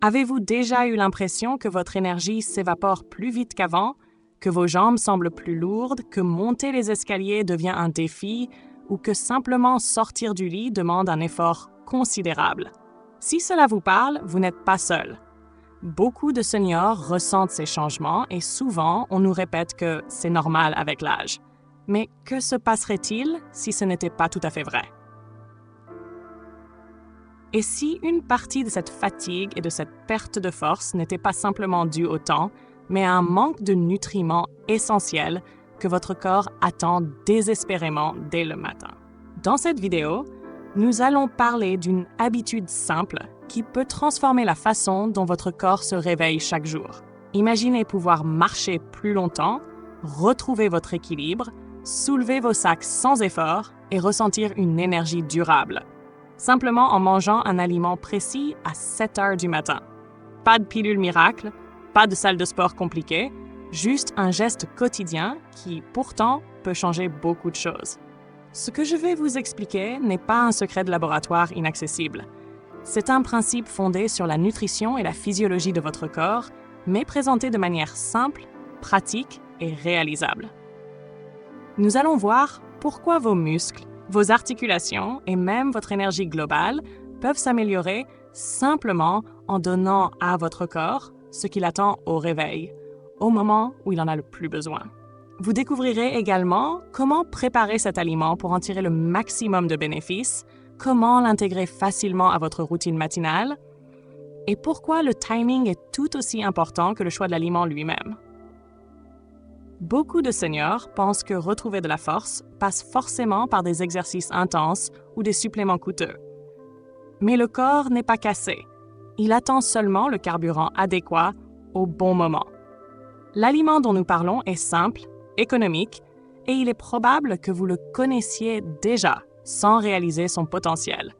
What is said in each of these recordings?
Avez-vous déjà eu l'impression que votre énergie s'évapore plus vite qu'avant, que vos jambes semblent plus lourdes, que monter les escaliers devient un défi ou que simplement sortir du lit demande un effort considérable? Si cela vous parle, vous n'êtes pas seul. Beaucoup de seniors ressentent ces changements et souvent on nous répète que c'est normal avec l'âge. Mais que se passerait-il si ce n'était pas tout à fait vrai? Et si une partie de cette fatigue et de cette perte de force n'était pas simplement due au temps, mais à un manque de nutriments essentiels que votre corps attend désespérément dès le matin? Dans cette vidéo, nous allons parler d'une habitude simple qui peut transformer la façon dont votre corps se réveille chaque jour. Imaginez pouvoir marcher plus longtemps, retrouver votre équilibre, soulever vos sacs sans effort et ressentir une énergie durable. Simplement en mangeant un aliment précis à 7 heures du matin. Pas de pilule miracle, pas de salle de sport compliquée, juste un geste quotidien qui, pourtant, peut changer beaucoup de choses. Ce que je vais vous expliquer n'est pas un secret de laboratoire inaccessible. C'est un principe fondé sur la nutrition et la physiologie de votre corps, mais présenté de manière simple, pratique et réalisable. Nous allons voir pourquoi vos muscles, vos articulations et même votre énergie globale peuvent s'améliorer simplement en donnant à votre corps ce qu'il attend au réveil, au moment où il en a le plus besoin. Vous découvrirez également comment préparer cet aliment pour en tirer le maximum de bénéfices, comment l'intégrer facilement à votre routine matinale et pourquoi le timing est tout aussi important que le choix de l'aliment lui-même. Beaucoup de seniors pensent que retrouver de la force passe forcément par des exercices intenses ou des suppléments coûteux. Mais le corps n'est pas cassé. Il attend seulement le carburant adéquat au bon moment. L'aliment dont nous parlons est simple, économique, et il est probable que vous le connaissiez déjà sans réaliser son potentiel.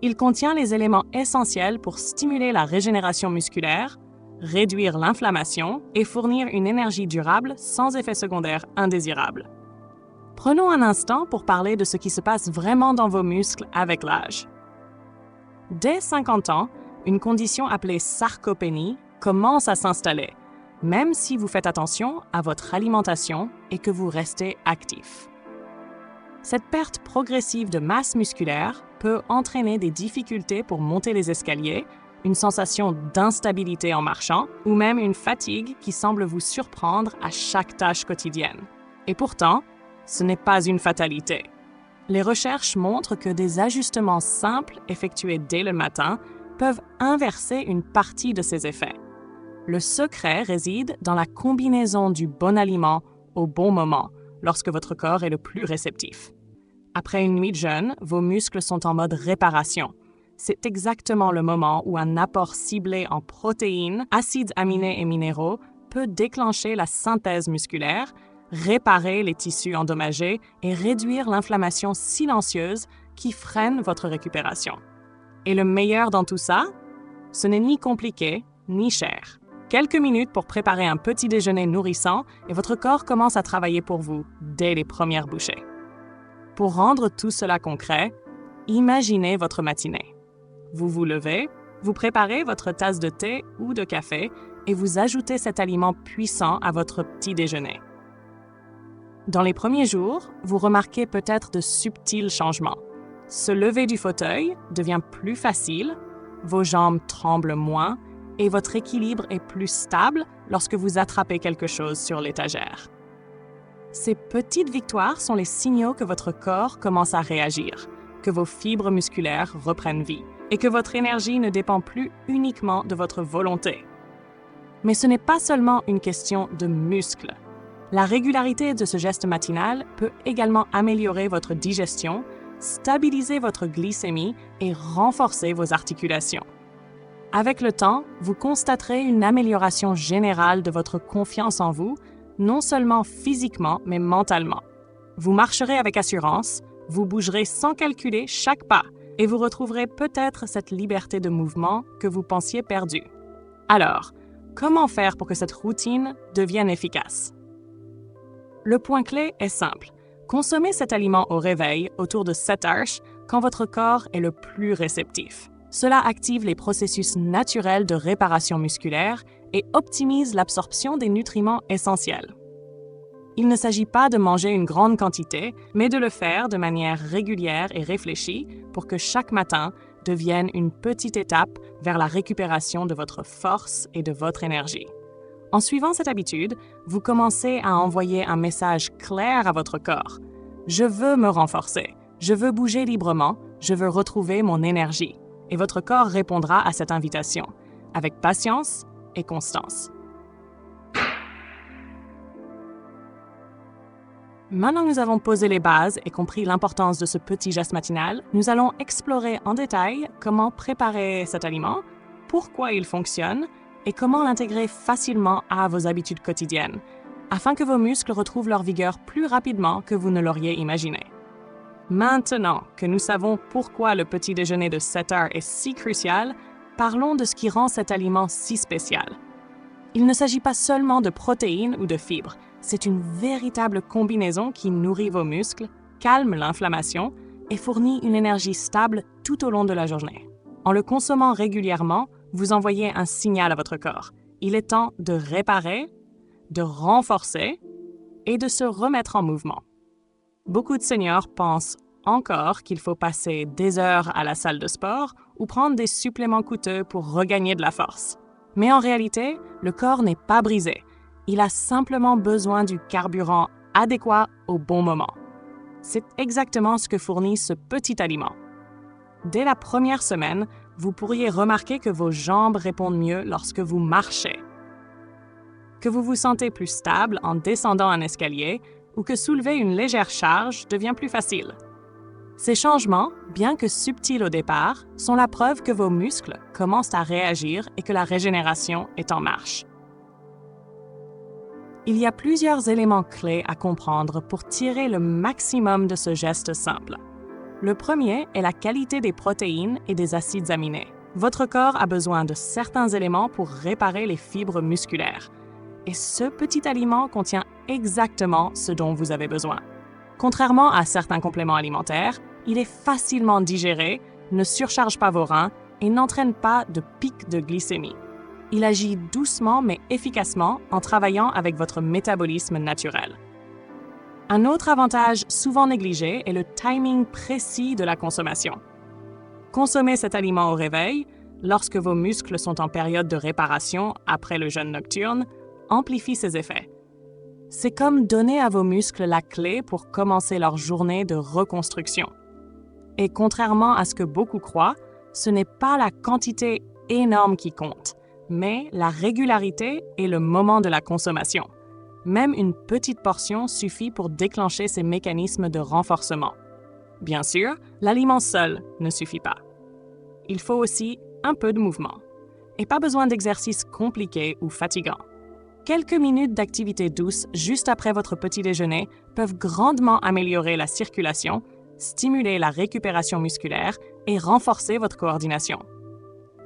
Il contient les éléments essentiels pour stimuler la régénération musculaire, réduire l'inflammation et fournir une énergie durable sans effets secondaires indésirables. Prenons un instant pour parler de ce qui se passe vraiment dans vos muscles avec l'âge. Dès 50 ans, une condition appelée sarcopénie commence à s'installer, même si vous faites attention à votre alimentation et que vous restez actif. Cette perte progressive de masse musculaire peut entraîner des difficultés pour monter les escaliers, une sensation d'instabilité en marchant ou même une fatigue qui semble vous surprendre à chaque tâche quotidienne. Et pourtant, ce n'est pas une fatalité. Les recherches montrent que des ajustements simples effectués dès le matin peuvent inverser une partie de ces effets. Le secret réside dans la combinaison du bon aliment au bon moment, lorsque votre corps est le plus réceptif. Après une nuit de jeûne, vos muscles sont en mode réparation. C'est exactement le moment où un apport ciblé en protéines, acides aminés et minéraux peut déclencher la synthèse musculaire, réparer les tissus endommagés et réduire l'inflammation silencieuse qui freine votre récupération. Et le meilleur dans tout ça, ce n'est ni compliqué ni cher. Quelques minutes pour préparer un petit déjeuner nourrissant et votre corps commence à travailler pour vous dès les premières bouchées. Pour rendre tout cela concret, imaginez votre matinée. Vous vous levez, vous préparez votre tasse de thé ou de café et vous ajoutez cet aliment puissant à votre petit déjeuner. Dans les premiers jours, vous remarquez peut-être de subtils changements. Se lever du fauteuil devient plus facile, vos jambes tremblent moins et votre équilibre est plus stable lorsque vous attrapez quelque chose sur l'étagère. Ces petites victoires sont les signaux que votre corps commence à réagir, que vos fibres musculaires reprennent vie et que votre énergie ne dépend plus uniquement de votre volonté. Mais ce n'est pas seulement une question de muscles. La régularité de ce geste matinal peut également améliorer votre digestion, stabiliser votre glycémie et renforcer vos articulations. Avec le temps, vous constaterez une amélioration générale de votre confiance en vous, non seulement physiquement, mais mentalement. Vous marcherez avec assurance, vous bougerez sans calculer chaque pas et vous retrouverez peut-être cette liberté de mouvement que vous pensiez perdue. Alors, comment faire pour que cette routine devienne efficace? Le point clé est simple. Consommez cet aliment au réveil autour de 7 heures quand votre corps est le plus réceptif. Cela active les processus naturels de réparation musculaire et optimise l'absorption des nutriments essentiels. Il ne s'agit pas de manger une grande quantité, mais de le faire de manière régulière et réfléchie pour que chaque matin devienne une petite étape vers la récupération de votre force et de votre énergie. En suivant cette habitude, vous commencez à envoyer un message clair à votre corps. Je veux me renforcer, je veux bouger librement, je veux retrouver mon énergie. Et votre corps répondra à cette invitation, avec patience et constance. Maintenant que nous avons posé les bases et compris l'importance de ce petit geste matinal, nous allons explorer en détail comment préparer cet aliment, pourquoi il fonctionne et comment l'intégrer facilement à vos habitudes quotidiennes, afin que vos muscles retrouvent leur vigueur plus rapidement que vous ne l'auriez imaginé. Maintenant que nous savons pourquoi le petit déjeuner de 7 heures est si crucial, parlons de ce qui rend cet aliment si spécial. Il ne s'agit pas seulement de protéines ou de fibres, c'est une véritable combinaison qui nourrit vos muscles, calme l'inflammation et fournit une énergie stable tout au long de la journée. En le consommant régulièrement, vous envoyez un signal à votre corps. Il est temps de réparer, de renforcer et de se remettre en mouvement. Beaucoup de seniors pensent encore qu'il faut passer des heures à la salle de sport ou prendre des suppléments coûteux pour regagner de la force. Mais en réalité, le corps n'est pas brisé. Il a simplement besoin du carburant adéquat au bon moment. C'est exactement ce que fournit ce petit aliment. Dès la première semaine, vous pourriez remarquer que vos jambes répondent mieux lorsque vous marchez, que vous vous sentez plus stable en descendant un escalier ou que soulever une légère charge devient plus facile. Ces changements, bien que subtils au départ, sont la preuve que vos muscles commencent à réagir et que la régénération est en marche. Il y a plusieurs éléments clés à comprendre pour tirer le maximum de ce geste simple. Le premier est la qualité des protéines et des acides aminés. Votre corps a besoin de certains éléments pour réparer les fibres musculaires. Et ce petit aliment contient exactement ce dont vous avez besoin. Contrairement à certains compléments alimentaires, il est facilement digéré, ne surcharge pas vos reins et n'entraîne pas de pic de glycémie. Il agit doucement mais efficacement en travaillant avec votre métabolisme naturel. Un autre avantage souvent négligé est le timing précis de la consommation. Consommez cet aliment au réveil, lorsque vos muscles sont en période de réparation après le jeûne nocturne, amplifie ses effets. C'est comme donner à vos muscles la clé pour commencer leur journée de reconstruction. Et contrairement à ce que beaucoup croient, ce n'est pas la quantité énorme qui compte, mais la régularité et le moment de la consommation. Même une petite portion suffit pour déclencher ces mécanismes de renforcement. Bien sûr, l'aliment seul ne suffit pas. Il faut aussi un peu de mouvement. Et pas besoin d'exercices compliqués ou fatigants. Quelques minutes d'activité douce juste après votre petit déjeuner peuvent grandement améliorer la circulation, stimuler la récupération musculaire et renforcer votre coordination.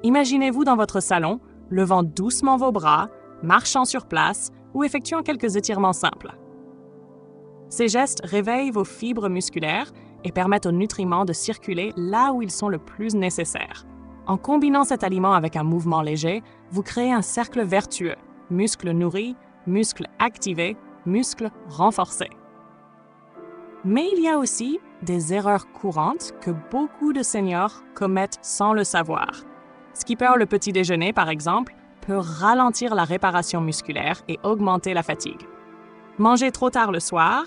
Imaginez-vous dans votre salon, levant doucement vos bras, marchant sur place ou effectuant quelques étirements simples. Ces gestes réveillent vos fibres musculaires et permettent aux nutriments de circuler là où ils sont le plus nécessaires. En combinant cet aliment avec un mouvement léger, vous créez un cercle vertueux. Muscles nourris, muscles activés, muscles renforcés. Mais il y a aussi des erreurs courantes que beaucoup de seniors commettent sans le savoir. Skipper le petit déjeuner, par exemple, peut ralentir la réparation musculaire et augmenter la fatigue. Manger trop tard le soir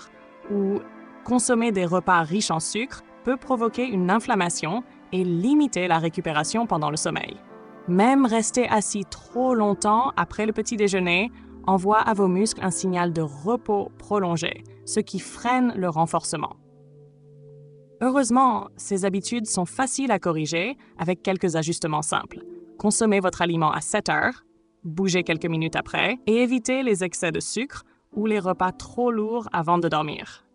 ou consommer des repas riches en sucre peut provoquer une inflammation et limiter la récupération pendant le sommeil. Même rester assis trop longtemps après le petit déjeuner envoie à vos muscles un signal de repos prolongé, ce qui freine le renforcement. Heureusement, ces habitudes sont faciles à corriger avec quelques ajustements simples. Consommez votre aliment à 7 heures, bougez quelques minutes après et évitez les excès de sucre ou les repas trop lourds avant de dormir.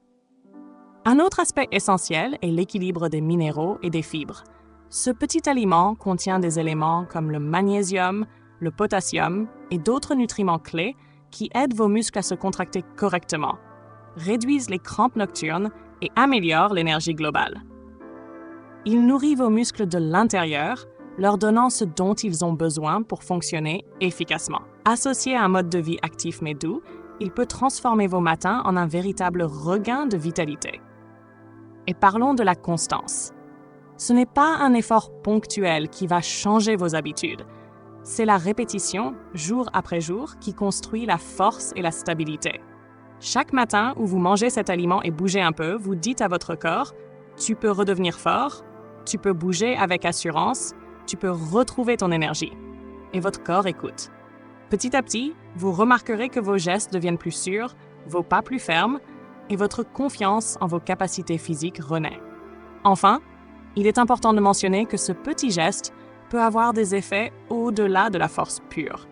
Un autre aspect essentiel est l'équilibre des minéraux et des fibres. Ce petit aliment contient des éléments comme le magnésium, le potassium et d'autres nutriments clés qui aident vos muscles à se contracter correctement, réduisent les crampes nocturnes et améliorent l'énergie globale. Il nourrit vos muscles de l'intérieur, leur donnant ce dont ils ont besoin pour fonctionner efficacement. Associé à un mode de vie actif mais doux, il peut transformer vos matins en un véritable regain de vitalité. Et parlons de la constance. Ce n'est pas un effort ponctuel qui va changer vos habitudes. C'est la répétition, jour après jour, qui construit la force et la stabilité. Chaque matin où vous mangez cet aliment et bougez un peu, vous dites à votre corps « Tu peux redevenir fort, tu peux bouger avec assurance, tu peux retrouver ton énergie. » Et votre corps écoute. Petit à petit, vous remarquerez que vos gestes deviennent plus sûrs, vos pas plus fermes, et votre confiance en vos capacités physiques renaît. Enfin, il est important de mentionner que ce petit geste peut avoir des effets au-delà de la force pure.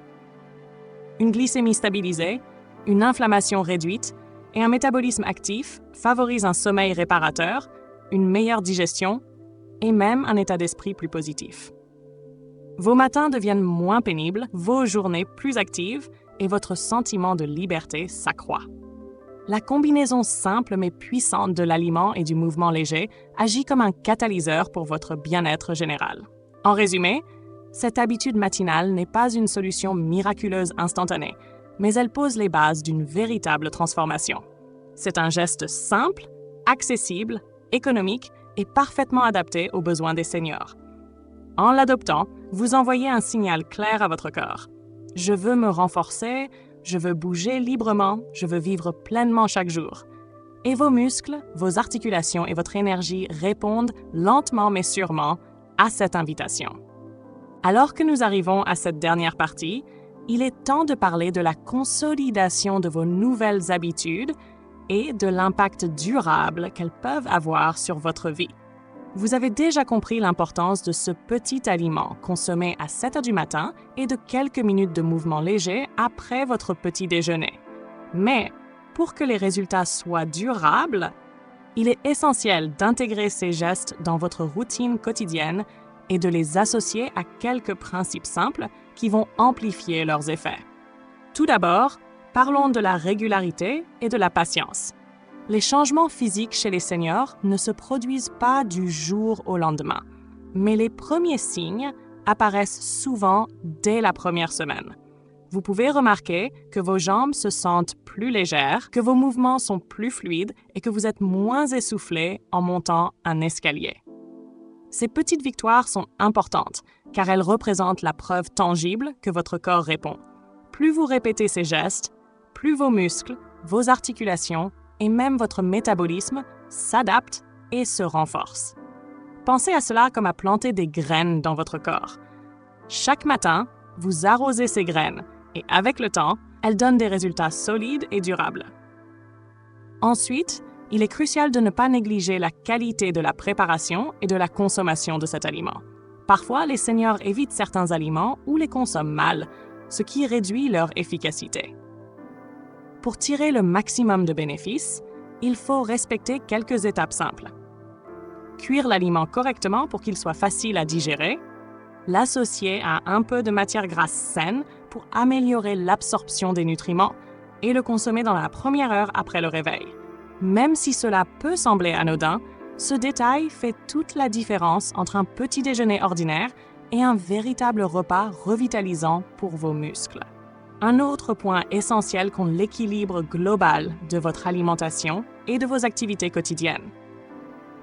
Une glycémie stabilisée, une inflammation réduite et un métabolisme actif favorisent un sommeil réparateur, une meilleure digestion et même un état d'esprit plus positif. Vos matins deviennent moins pénibles, vos journées plus actives et votre sentiment de liberté s'accroît. La combinaison simple mais puissante de l'aliment et du mouvement léger agit comme un catalyseur pour votre bien-être général. En résumé, cette habitude matinale n'est pas une solution miraculeuse instantanée, mais elle pose les bases d'une véritable transformation. C'est un geste simple, accessible, économique et parfaitement adapté aux besoins des seniors. En l'adoptant, vous envoyez un signal clair à votre corps. Je veux me renforcer, je veux bouger librement, je veux vivre pleinement chaque jour. Et vos muscles, vos articulations et votre énergie répondent lentement mais sûrement à cette invitation. Alors que nous arrivons à cette dernière partie, il est temps de parler de la consolidation de vos nouvelles habitudes et de l'impact durable qu'elles peuvent avoir sur votre vie. Vous avez déjà compris l'importance de ce petit aliment consommé à 7 heures du matin et de quelques minutes de mouvement léger après votre petit déjeuner. Mais pour que les résultats soient durables, il est essentiel d'intégrer ces gestes dans votre routine quotidienne et de les associer à quelques principes simples qui vont amplifier leurs effets. Tout d'abord, parlons de la régularité et de la patience. Les changements physiques chez les seniors ne se produisent pas du jour au lendemain, mais les premiers signes apparaissent souvent dès la première semaine. Vous pouvez remarquer que vos jambes se sentent plus légères, que vos mouvements sont plus fluides et que vous êtes moins essoufflé en montant un escalier. Ces petites victoires sont importantes car elles représentent la preuve tangible que votre corps répond. Plus vous répétez ces gestes, plus vos muscles, vos articulations et même votre métabolisme s'adaptent et se renforcent. Pensez à cela comme à planter des graines dans votre corps. Chaque matin, vous arrosez ces graines et avec le temps, elles donnent des résultats solides et durables. Ensuite, il est crucial de ne pas négliger la qualité de la préparation et de la consommation de cet aliment. Parfois, les seniors évitent certains aliments ou les consomment mal, ce qui réduit leur efficacité. Pour tirer le maximum de bénéfices, il faut respecter quelques étapes simples. Cuire l'aliment correctement pour qu'il soit facile à digérer, l'associer à un peu de matière grasse saine pour améliorer l'absorption des nutriments et le consommer dans la première heure après le réveil. Même si cela peut sembler anodin, ce détail fait toute la différence entre un petit déjeuner ordinaire et un véritable repas revitalisant pour vos muscles. Un autre point essentiel compte l'équilibre global de votre alimentation et de vos activités quotidiennes.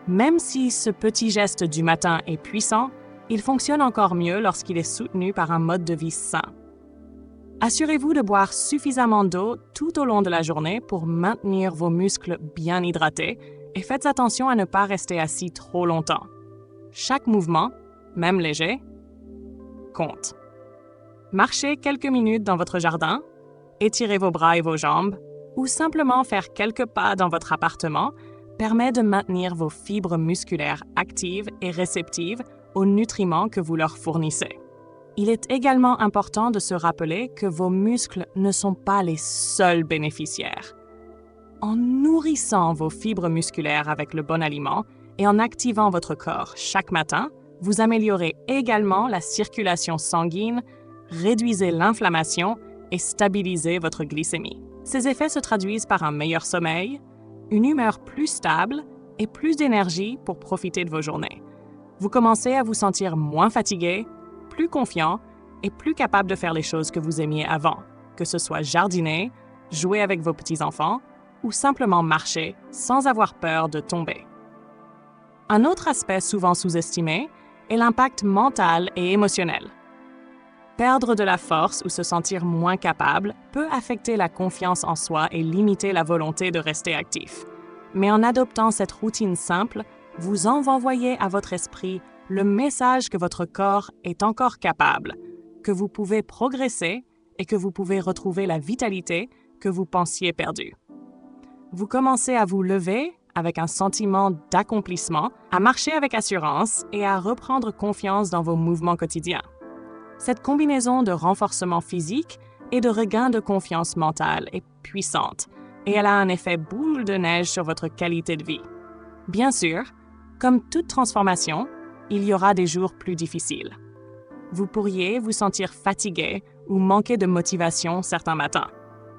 Même si ce petit geste du matin est puissant, il fonctionne encore mieux lorsqu'il est soutenu par un mode de vie sain. Assurez-vous de boire suffisamment d'eau tout au long de la journée pour maintenir vos muscles bien hydratés et faites attention à ne pas rester assis trop longtemps. Chaque mouvement, même léger, compte. Marchez quelques minutes dans votre jardin, étirez vos bras et vos jambes ou simplement faire quelques pas dans votre appartement permet de maintenir vos fibres musculaires actives et réceptives aux nutriments que vous leur fournissez. Il est également important de se rappeler que vos muscles ne sont pas les seuls bénéficiaires. En nourrissant vos fibres musculaires avec le bon aliment et en activant votre corps chaque matin, vous améliorez également la circulation sanguine, réduisez l'inflammation et stabilisez votre glycémie. Ces effets se traduisent par un meilleur sommeil, une humeur plus stable et plus d'énergie pour profiter de vos journées. Vous commencez à vous sentir moins fatigué, plus confiant et plus capable de faire les choses que vous aimiez avant, que ce soit jardiner, jouer avec vos petits-enfants ou simplement marcher sans avoir peur de tomber. Un autre aspect souvent sous-estimé est l'impact mental et émotionnel. Perdre de la force ou se sentir moins capable peut affecter la confiance en soi et limiter la volonté de rester actif. Mais en adoptant cette routine simple, vous envoyez à votre esprit le message que votre corps est encore capable, que vous pouvez progresser et que vous pouvez retrouver la vitalité que vous pensiez perdue. Vous commencez à vous lever avec un sentiment d'accomplissement, à marcher avec assurance et à reprendre confiance dans vos mouvements quotidiens. Cette combinaison de renforcement physique et de regain de confiance mentale est puissante et elle a un effet boule de neige sur votre qualité de vie. Bien sûr, comme toute transformation, il y aura des jours plus difficiles. Vous pourriez vous sentir fatigué ou manquer de motivation certains matins.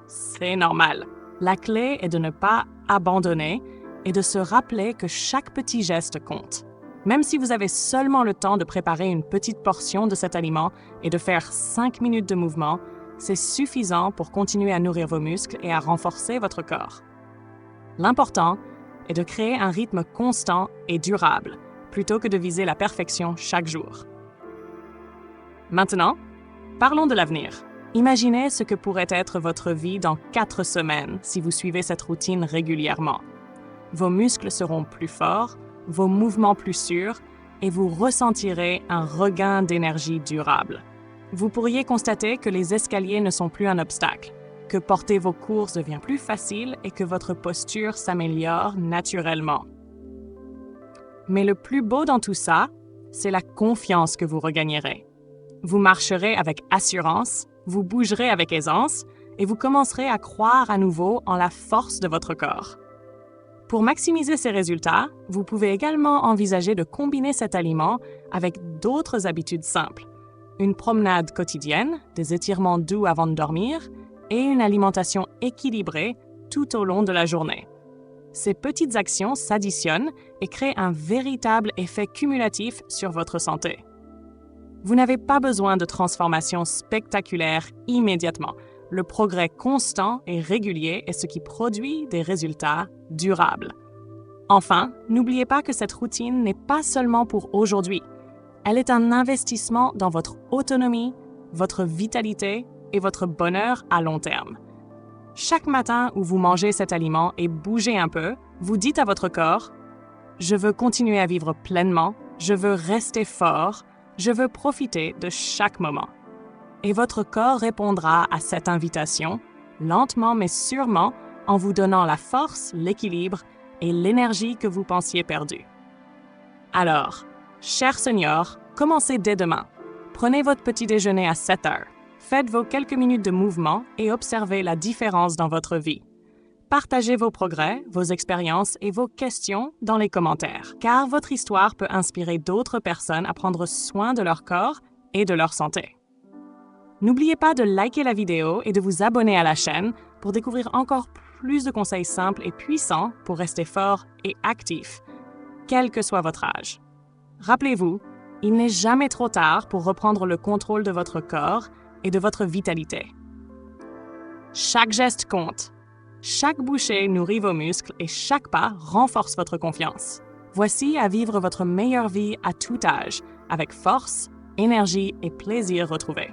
C'est normal. La clé est de ne pas abandonner et de se rappeler que chaque petit geste compte. Même si vous avez seulement le temps de préparer une petite portion de cet aliment et de faire 5 minutes de mouvement, c'est suffisant pour continuer à nourrir vos muscles et à renforcer votre corps. L'important est de créer un rythme constant et durable, plutôt que de viser la perfection chaque jour. Maintenant, parlons de l'avenir. Imaginez ce que pourrait être votre vie dans 4 semaines si vous suivez cette routine régulièrement. Vos muscles seront plus forts, vos mouvements plus sûrs et vous ressentirez un regain d'énergie durable. Vous pourriez constater que les escaliers ne sont plus un obstacle, que porter vos courses devient plus facile et que votre posture s'améliore naturellement. Mais le plus beau dans tout ça, c'est la confiance que vous regagnerez. Vous marcherez avec assurance, vous bougerez avec aisance et vous commencerez à croire à nouveau en la force de votre corps. Pour maximiser ces résultats, vous pouvez également envisager de combiner cet aliment avec d'autres habitudes simples. Une promenade quotidienne, des étirements doux avant de dormir et une alimentation équilibrée tout au long de la journée. Ces petites actions s'additionnent et créent un véritable effet cumulatif sur votre santé. Vous n'avez pas besoin de transformation spectaculaire immédiatement. Le progrès constant et régulier est ce qui produit des résultats durables. Enfin, n'oubliez pas que cette routine n'est pas seulement pour aujourd'hui. Elle est un investissement dans votre autonomie, votre vitalité et votre bonheur à long terme. Chaque matin où vous mangez cet aliment et bougez un peu, vous dites à votre corps « Je veux continuer à vivre pleinement, je veux rester fort, je veux profiter de chaque moment. » Et votre corps répondra à cette invitation, lentement mais sûrement, en vous donnant la force, l'équilibre et l'énergie que vous pensiez perdue. Alors, chers seniors, commencez dès demain. Prenez votre petit déjeuner à 7 heures. Faites vos quelques minutes de mouvement et observez la différence dans votre vie. Partagez vos progrès, vos expériences et vos questions dans les commentaires, car votre histoire peut inspirer d'autres personnes à prendre soin de leur corps et de leur santé. N'oubliez pas de liker la vidéo et de vous abonner à la chaîne pour découvrir encore plus de conseils simples et puissants pour rester fort et actif, quel que soit votre âge. Rappelez-vous, il n'est jamais trop tard pour reprendre le contrôle de votre corps et de votre vitalité. Chaque geste compte. Chaque bouchée nourrit vos muscles et chaque pas renforce votre confiance. Voici à vivre votre meilleure vie à tout âge, avec force, énergie et plaisir retrouvés.